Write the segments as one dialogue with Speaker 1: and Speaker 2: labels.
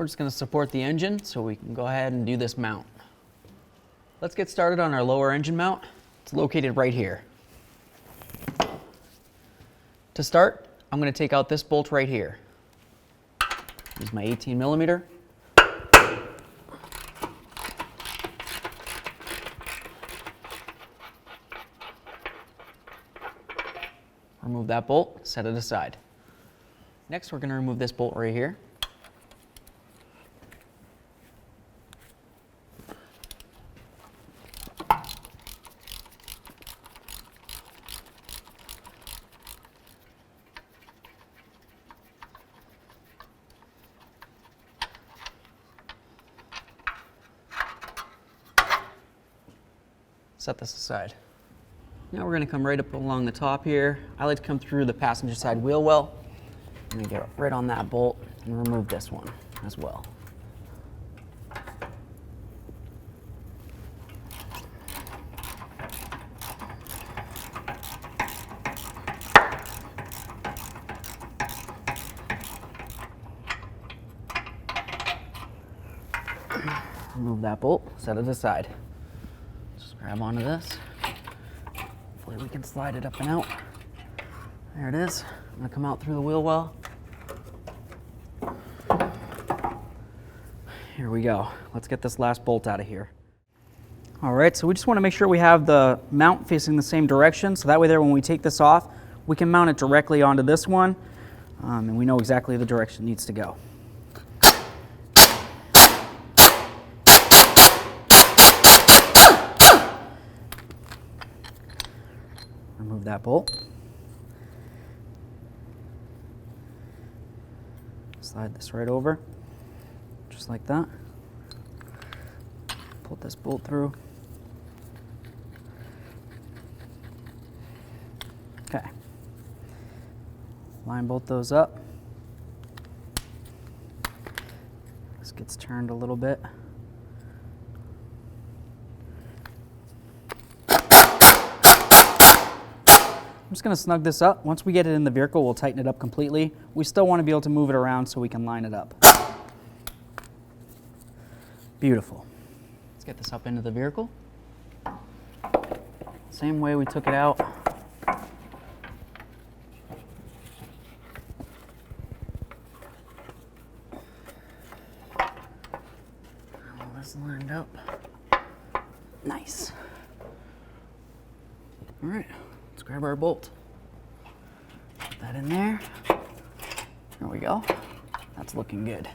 Speaker 1: We're just going to support the engine so we can go ahead and do this mount. Let's get started on our lower engine mount. It's located right here. To start, I'm going to take out this bolt right here. Use my 18mm. Remove that bolt, set it aside. Next, we're going to remove this bolt right here. Set this aside. Now we're going to come right up along the top here. I like to come through the passenger side wheel well. I'm going to get right on that bolt and remove this one as well. Remove that bolt, set it aside. Just grab onto this. Hopefully we can slide it up and out. There it is. I'm going to come out through the wheel well. Here we go. Let's get this last bolt out of here. All right, so we just want to make sure we have the mount facing the same direction, so that way there when we take this off, we can mount it directly onto this one, and we know exactly the direction it needs to go. Remove that bolt. Slide this right over, just like that. Pull this bolt through. Okay. Line bolt those up. This gets turned a little bit. I'm just going to snug this up. Once we get it in the vehicle, we'll tighten it up completely. We still want to be able to move it around so we can line it up. Beautiful. Let's get this up into the vehicle. Same way we took it out. All this lined up. Nice. All right. Let's grab our bolt. Put that in there. There we go. That's looking good.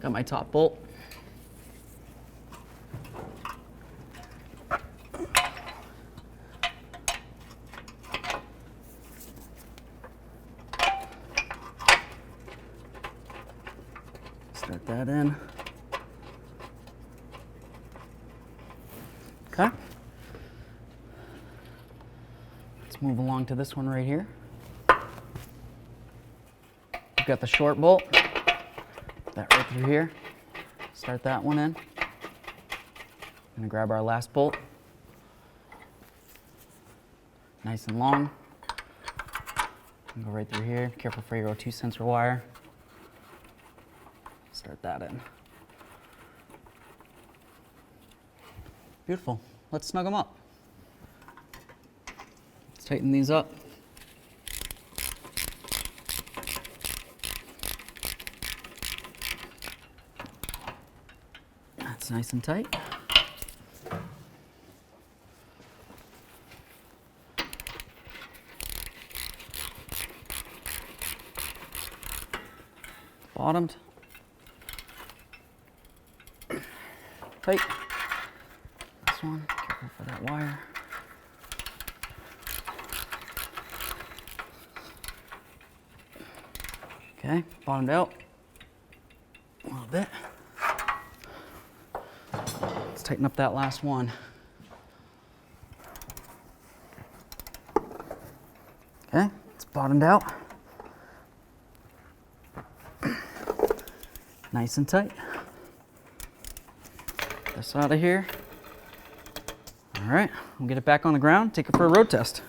Speaker 1: Got my top bolt. Start that in. Okay. Let's move along to this one right here. We've got the short bolt. Put that right through here. Start that one in. Gonna grab our last bolt. Nice and long. And go right through here. Careful for your O2 sensor wire. Start that in. Beautiful. Let's snug them up. Let's tighten these up. That's nice and tight. Bottomed. Tight. This one, careful for that wire. Okay, bottomed out a little bit. Let's tighten up that last one. Okay, it's bottomed out. Nice and tight. Get this out of here. All right, we'll get it back on the ground, take it for a road test.